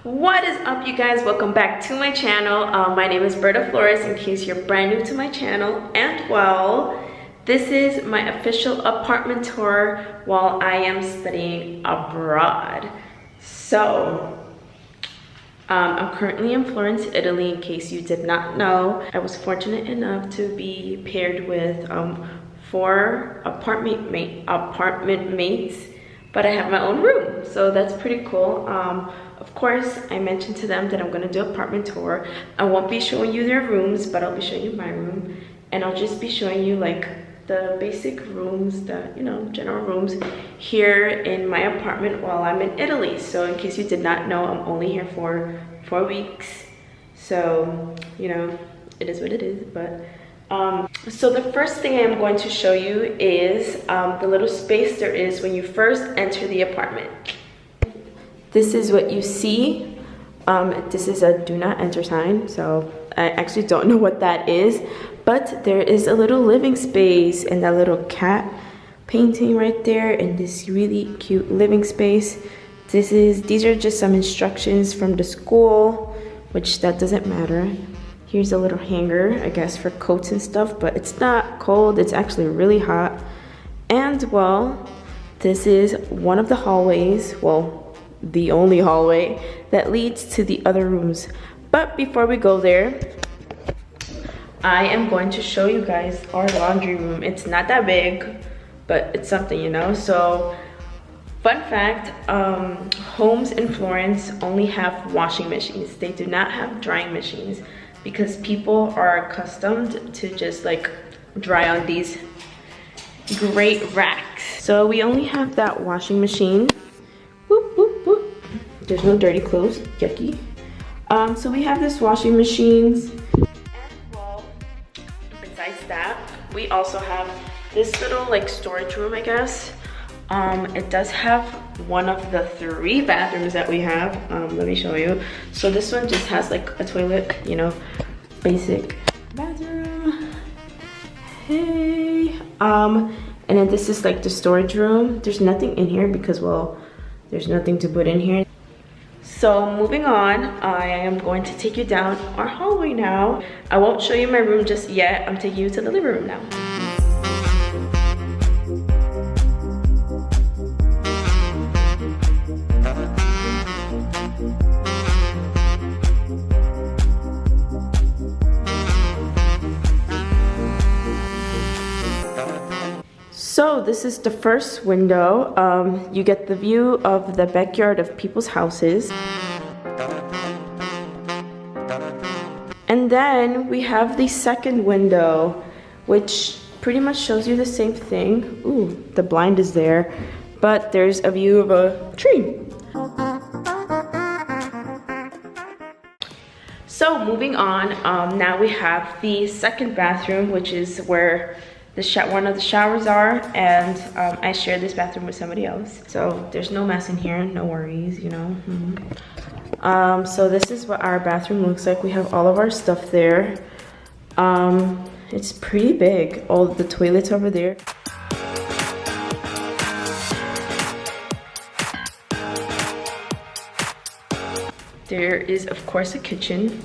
What is up, you guys? Welcome back to my channel. My name is Berta Flores, in case you're brand new to my channel. And well, this is my official apartment tour while I am studying abroad. So I'm currently in Florence, Italy, in case you did not know. I was fortunate enough to be paired with 4 apartment mates, but I have my own room, so that's pretty cool. Of course, I mentioned to them that I'm gonna do apartment tour. I won't be showing you their rooms, but I'll be showing you my room, and I'll just be showing you like the basic rooms, the general rooms here in my apartment while I'm in Italy. So in case you did not know, I'm only here for 4 weeks, so it is what it is. But so the first thing I'm going to show you is the little space there is when you first enter the apartment. This is what you see. This is a do not enter sign, so I actually don't know what that is, but there is a little living space and that little cat painting right there and this really cute living space. These are just some instructions from the school, which that doesn't matter. Here's a little hanger, I guess, for coats and stuff, but it's not cold, it's actually really hot. And well, this is one of the hallways, well, the only hallway that leads to the other rooms. But before we go there, I am going to show you guys our laundry room. It's not that big, but it's something, So fun fact, homes in Florence only have washing machines. They do not have drying machines because people are accustomed to just like dry on these great racks. So we only have that washing machine. Whoop, whoop, whoop. There's no dirty clothes, yucky. So we have this washing machines. And well, besides that, we also have this little like storage room, I guess. It does have one of the 3 bathrooms that we have. Let me show you. So this one just has like a toilet, basic bathroom. Hey. And then this is like the storage room. There's nothing in here because, well, there's nothing to put in here. So moving on, I am going to take you down our hallway now. I won't show you my room just yet. I'm taking you to the living room now. So this is the first window. You get the view of the backyard of people's houses. And then we have the second window, which pretty much shows you the same thing. Ooh, the blind is there, but there's a view of a tree. So moving on, now we have the second bathroom, which is where one of the showers are, and I share this bathroom with somebody else, so there's no mess in here, no worries, So this is what our bathroom looks like. We have all of our stuff there. It's pretty big. All the toilets over there. There is of course a kitchen,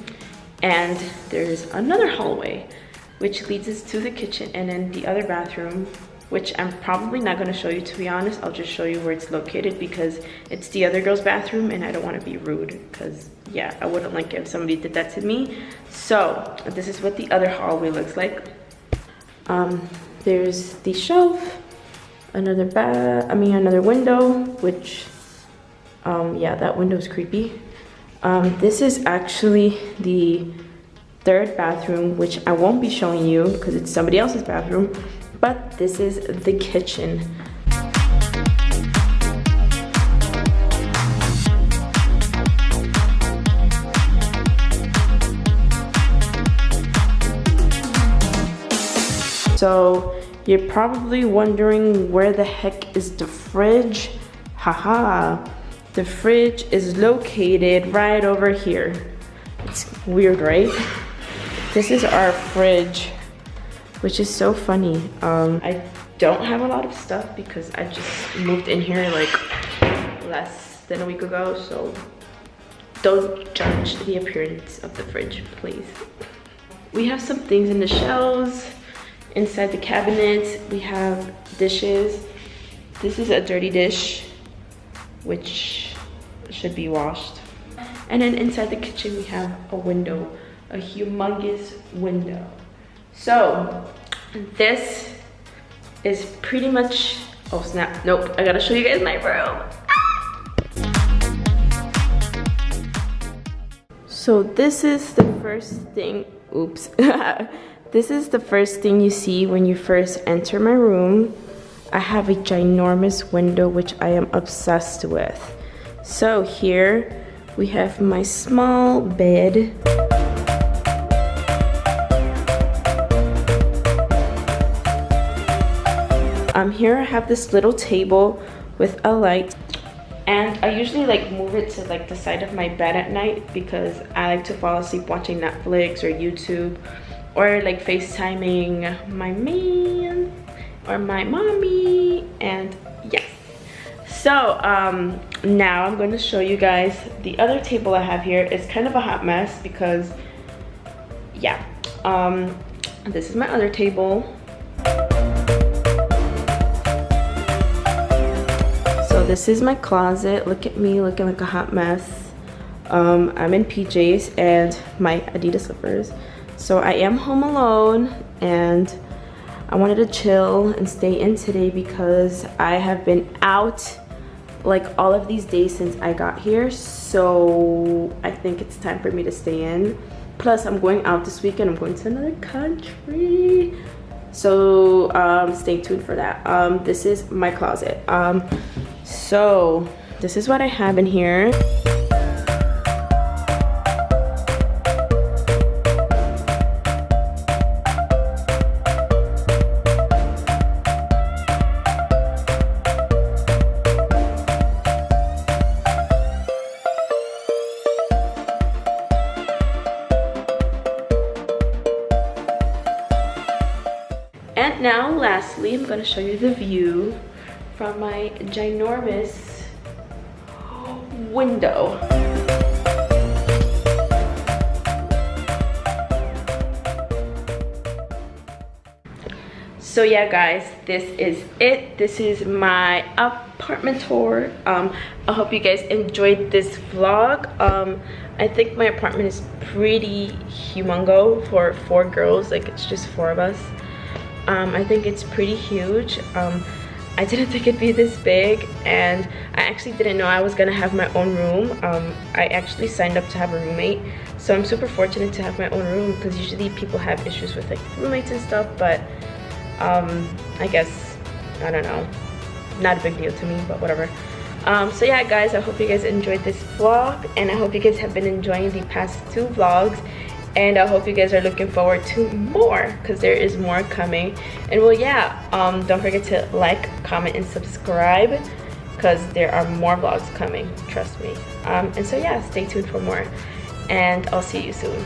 and there's another hallway which leads us to the kitchen, and then the other bathroom, which I'm probably not going to show you, to be honest. I'll just show you where it's located because it's the other girl's bathroom and I don't want to be rude, because yeah, I wouldn't like it if somebody did that to me. So this is what the other hallway looks like. There's the shelf, another window, which yeah, that window is creepy. This is actually the third bathroom, which I won't be showing you because it's somebody else's bathroom, but this is the kitchen. So you're probably wondering where the heck is the fridge? Haha, the fridge is located right over here. It's weird, right? This is our fridge, which is so funny. I don't have a lot of stuff because I just moved in here like less than a week ago, so don't judge the appearance of the fridge, please. We have some things in the shelves. Inside the cabinets, we have dishes. This is a dirty dish, which should be washed. And then inside the kitchen, we have a window, a humongous window. So this is pretty much, oh snap, nope, I gotta show you guys my room. So this is the first thing, oops. This is the first thing you see when you first enter my room. I have a ginormous window, which I am obsessed with. So here we have my small bed. Here I have this little table with a light. And I usually like move it to like the side of my bed at night because I like to fall asleep watching Netflix or YouTube or like FaceTiming my man or my mommy. And yes. So now I'm going to show you guys the other table I have here. It's kind of a hot mess because yeah, this is my other table. So this is my closet. Look at me looking like a hot mess. I'm in PJs and my Adidas slippers. So I am home alone and I wanted to chill and stay in today because I have been out like all of these days since I got here. So I think it's time for me to stay in. Plus I'm going out this weekend. I'm going to another country. So stay tuned for that. This is my closet. So this is what I have in here. And now lastly, I'm going to show you the view from my ginormous window. So yeah guys, this is it. This is my apartment tour. I hope you guys enjoyed this vlog. I think my apartment is pretty humongo for 4 girls, like it's just 4 of us. I think it's pretty huge. I didn't think it'd be this big, and I actually didn't know I was gonna have my own room. I actually signed up to have a roommate, so I'm super fortunate to have my own room because usually people have issues with like roommates and stuff, but I guess, I don't know, not a big deal to me, but whatever. So yeah guys, I hope you guys enjoyed this vlog, and I hope you guys have been enjoying the past 2 vlogs. And I hope you guys are looking forward to more because there is more coming. And well, yeah, don't forget to like, comment, and subscribe because there are more vlogs coming, trust me. And so yeah, stay tuned for more, and I'll see you soon.